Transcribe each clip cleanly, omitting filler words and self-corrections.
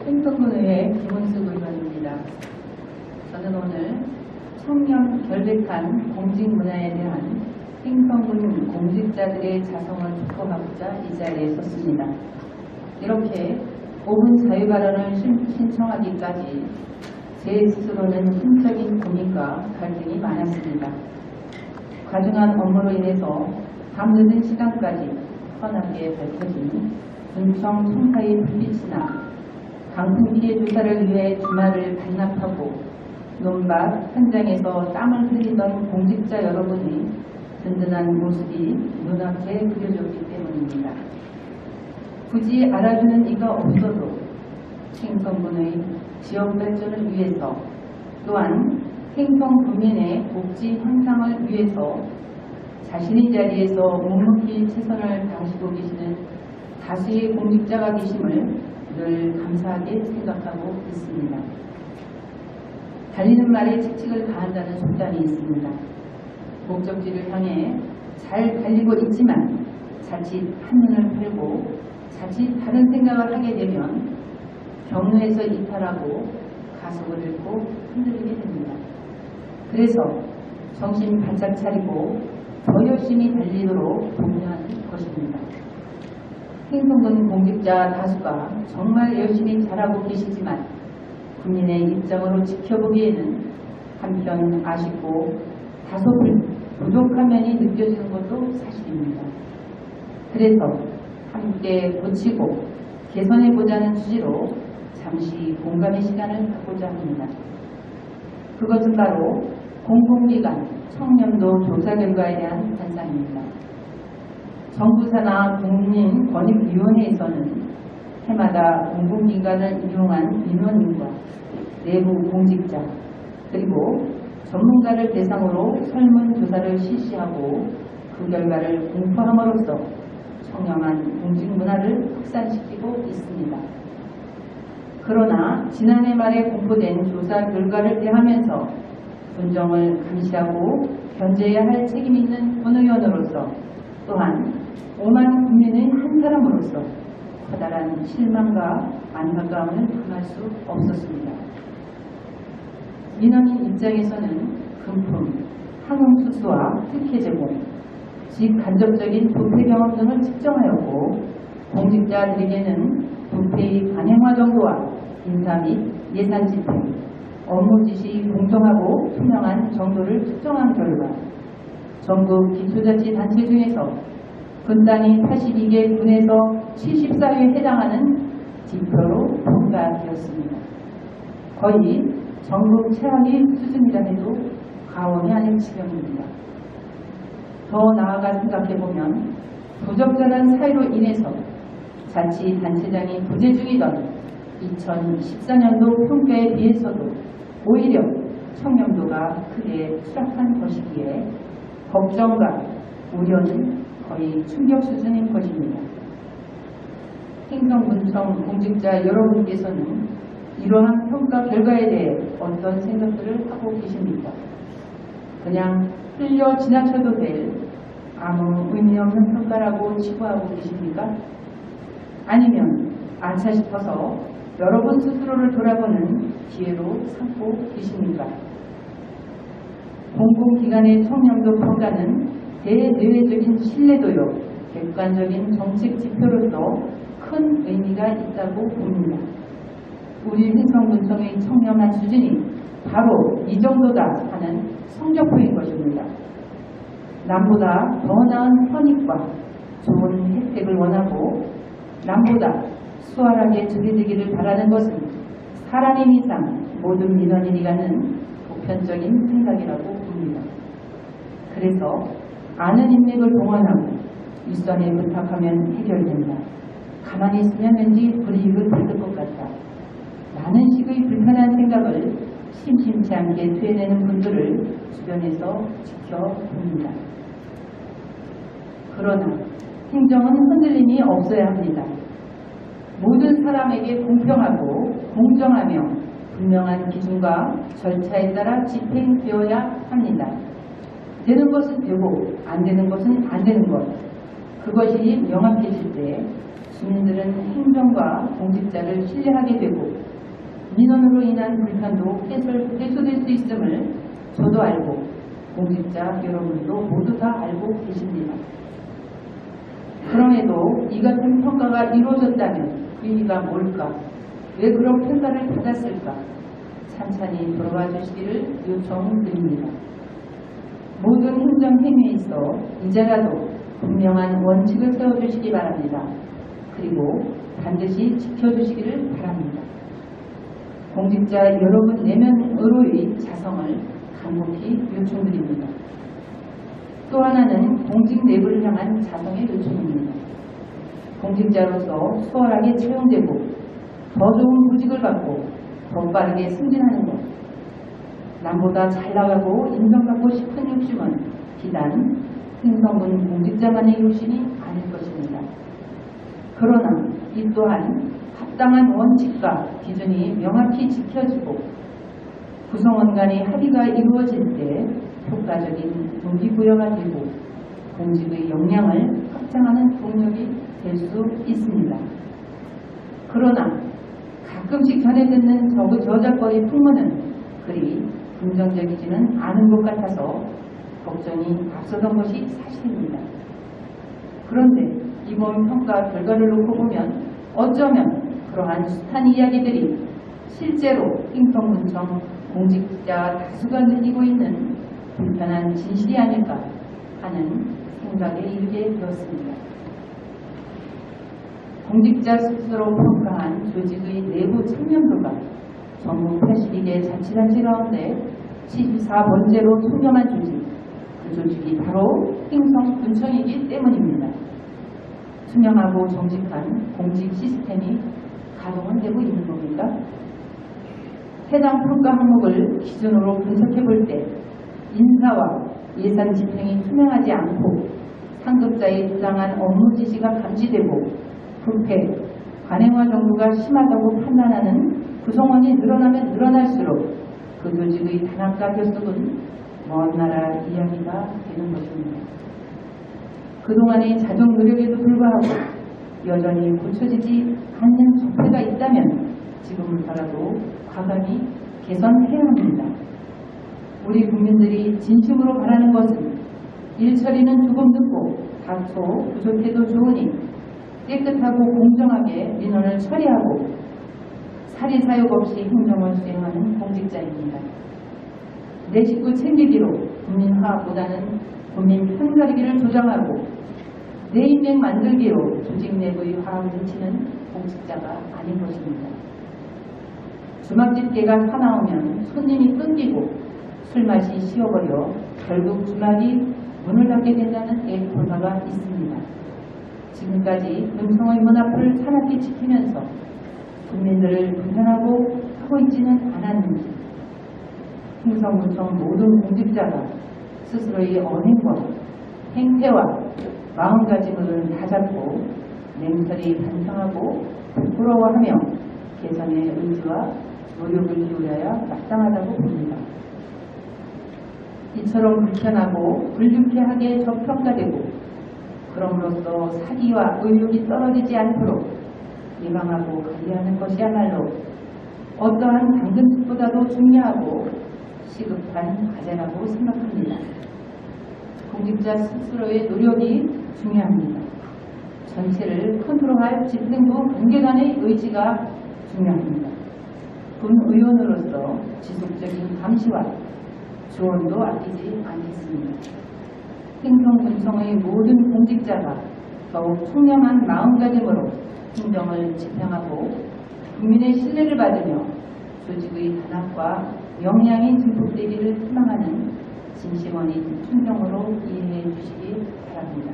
행정군의회 김은숙 의원입니다. 저는 오늘 청렴 결백한 공직문화에 대한 행정군 공직자들의 자성을 촉구하고자 이 자리에 섰습니다. 이렇게 5분 자유발언을 신청하기까지 제 스스로는 심적인 고민과 갈등이 많았습니다. 과중한 업무로 인해서 밤늦은 시간까지 뻔하게 밝혀진 군청 청사의 불빛이나 강풍 피해 조사를 위해 주말을 반납하고 논밭 현장에서 땀을 흘리던 공직자 여러분의 든든한 모습이 눈앞에 그려졌기 때문입니다. 굳이 알아주는 이가 없어도 행정군의 지역 발전을 위해서 또한 행정 국민의 복지 향상을 위해서 자신의 자리에서 묵묵히 최선을 다하시고 계시는 다수의 공직자가 계심을 늘 감사하게 생각하고 있습니다. 달리는 말에 채찍을 가한다는 속담이 있습니다. 목적지를 향해 잘 달리고 있지만 자칫 한눈을 팔고 자칫 다른 생각을 하게 되면 경로에서 이탈하고 가속을 잃고 흔들리게 됩니다. 그래서 정신 바짝 차리고 더 열심히 달리도록 독려하는 것입니다. 행정군 공직자 다수가 정말 열심히 잘하고 계시지만 국민의 입장으로 지켜보기에는 한편 아쉽고 다소 부족한 면이 느껴지는 것도 사실입니다. 그래서 함께 고치고 개선해보자는 취지로 잠시 공감의 시간을 갖고자 합니다. 그것은 바로 공공기관 청렴도 조사 결과에 대한 반상입니다. 정부 산하 국민권익위원회에서는 해마다 공공기관을 이용한 민원인과 내부 공직자 그리고 전문가를 대상으로 설문조사를 실시하고 그 결과를 공포함으로써 청렴한 공직문화를 확산시키고 있습니다. 그러나 지난해 말에 공포된 조사 결과를 대하면서 분정을 감시하고 견제해야 할 책임 있는 군의원으로서 또한 5만 국민의 한 사람으로서 커다란 실망과 안타까움을 금할 수 없었습니다. 민원인 입장에서는 금품, 항응수수와 특혜 제공, 직간접적인 부패 경험 등을 측정하였고 공직자들에게는 부패의 관행화 정도와 인사 및 예산 집행, 업무 지시 공정하고 투명한 정도를 측정한 결과 전국 기초자치단체 중에서 분단위 82개 군에서 74위에 해당하는 지표로 평가되었습니다. 거의 전국 최악의 수준이라 해도 과언이 아닐 지경입니다. 더 나아가 생각해보면 부적절한 사유로 인해서 자치단체장이 부재 중이던 2014년도 평가에 비해서도 오히려 청렴도가 크게 추락한 것이기에 걱정과 우려는 거의 충격 수준인 것입니다. 행정군청 공직자 여러분께서는 이러한 평가 결과에 대해 어떤 생각들을 하고 계십니까? 그냥 흘려 지나쳐도 될 아무 의미 없는 평가라고 치부하고 계십니까? 아니면 아차 싶어서 여러분 스스로를 돌아보는 기회로 삼고 계십니까? 공공기관의 청렴도 평가는 대내외적인 신뢰도요, 객관적인 정책 지표로서 큰 의미가 있다고 봅니다. 우리 행정군청의 청렴한 수준이 바로 이 정도다 하는 성적표인 것입니다. 남보다 더 나은 편익과 좋은 혜택을 원하고 남보다 수월하게 처리되기를 바라는 것은 사람인 이상 모든 민원인이라는 보편적인 생각이라고 봅니다. 그래서 아는 인맥을 동원하고 윗선에 부탁하면 해결된다. 가만히 있으면 왠지 불이익을 받을 것 같다. 라는 식의 불편한 생각을 심심치 않게 되뇌는 분들을 주변에서 지켜봅니다. 그러나 행정은 흔들림이 없어야 합니다. 모든 사람에게 공평하고 공정하며 분명한 기준과 절차에 따라 집행되어야 합니다. 되는 것은 되고 안 되는 것은 안 되는 것. 그것이 명확해질 때 주민들은 행정과 공직자를 신뢰하게 되고 민원으로 인한 불편도 해소될 수 있음을 저도 알고 공직자 여러분도 모두 다 알고 계십니다. 그럼에도 이 같은 평가가 이루어졌다면 그 의미가 뭘까? 왜 그런 평가를 받았을까? 찬찬히 돌아와 주시기를 요청드립니다. 모든 행정행위에 있어 이제라도 분명한 원칙을 세워주시기 바랍니다. 그리고 반드시 지켜주시기를 바랍니다. 공직자 여러분 내면으로의 자성을 간곡히 요청드립니다. 또 하나는 공직 내부를 향한 자성의 요청입니다. 공직자로서 수월하게 채용되고 더 좋은 보직을 받고 더 빠르게 승진하는 것, 남보다 잘 나가고 인정받고 싶은 욕심은 비단 행성군 공직자만의 욕심이 아닐 것입니다. 그러나 이 또한 합당한 원칙과 기준이 명확히 지켜지고 구성원 간의 합의가 이루어질 때 효과적인 동기부여가 되고 공직의 역량을 확장하는 동력이 될 수 있습니다. 그러나 가끔씩 전해 듣는 저작거리 풍문은 그리 긍정적이지는 않은 것 같아서 걱정이 앞서던 것이 사실입니다. 그런데 이번 평가 결과를 놓고 보면 어쩌면 그러한 숱한 이야기들이 실제로 행정군청 공직자 다수가 늘리고 있는 불편한 진실이 아닐까 하는 생각에 이르게 되었습니다. 공직자 스스로 평가한 조직의 내부 측면도가 전국 82개 자치단체 가운데 74번째로 투명한 조직, 그 조직이 바로 행정군청이기 때문입니다. 투명하고 정직한 공직 시스템이 가동은 되고 있는 겁니까? 해당 평가 항목을 기준으로 분석해 볼 때 인사와 예산 집행이 투명하지 않고 상급자의 부당한 업무 지시가 감지되고 부패, 관행화 정도가 심하다고 판단하는 구성원이 늘어나면 늘어날수록 그 조직의 단합과 결속은 먼 나라 이야기가 되는 것입니다. 그동안의 자정 노력에도 불구하고 여전히 고쳐지지 않는 적폐가 있다면 지금부터라도 과감히 개선해야 합니다. 우리 국민들이 진심으로 바라는 것은 일 처리는 조금 늦고 다소 부족해도 좋으니 깨끗하고 공정하게 민원을 처리하고 사리사욕 없이 행정을 수행하는 공직자입니다. 내 식구 챙기기로 국민 화합보다는 국민 편가르기를 조장하고 내 인맥 만들기로 조직 내부의 화합을 해치는 공직자가 아닌 것입니다. 주막집게가 사나오면 손님이 끊기고 술맛이 식어버려 결국 주막이 문을 닫게 된다는 애콜가가 있습니다. 지금까지 군청의 문 앞을 사납게 지키면서 국민들을 불편하고 하고 있지는 않았는지 행정군청 모든 공직자가 스스로의 언행과 행태와 마음가짐을 다잡고 냉철히 반성하고 부끄러워하며 개선의 의지와 노력을 기울여야 마땅하다고 봅니다. 이처럼 불편하고 불유쾌하게 저평가되고 그럼으로써 사기와 의욕이 떨어지지 않도록 예방하고 관리하는 것이야말로 어떠한 당근보다도 중요하고 시급한 과제라고 생각합니다. 공직자 스스로의 노력이 중요합니다. 전체를 컨트롤할 집행부 관계단의 의지가 중요합니다. 군 의원으로서 지속적인 감시와 조언도 아끼지 않겠습니다. 행정군청의 모든 공직자가 더욱 총명한 마음가짐으로 행정을 집행하고 국민의 신뢰를 받으며 조직의 단합과 역량이 증폭되기를 희망하는 진심어린 충정으로 이해해 주시기 바랍니다.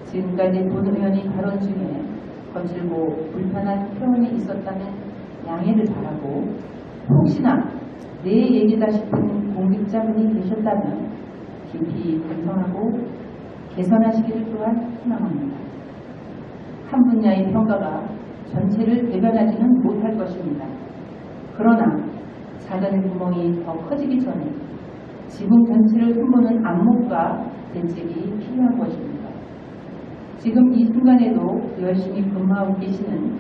지금까지 본 의원이 발언 중에 거칠고 불편한 표현이 있었다면 양해를 바라고 혹시나 내 얘기다 싶은 공직자분이 계셨다면 깊이 반성하고 개선하시기를 또한 희망합니다. 한 분야의 평가가 전체를 대변하지는 못할 것입니다. 그러나 작은 구멍이 더 커지기 전에 지붕 전체를 흠보는 안목과 대책이 필요한 것입니다. 지금 이 순간에도 열심히 근무하고 계시는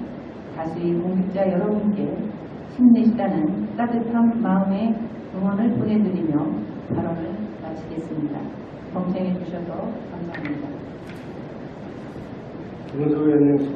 다수의 공직자 여러분께 힘내시다는 따뜻한 마음의 응원을 보내드리며 발언을 마치겠습니다. 경청해 주셔서 감사합니다. 김문수 의원님 수고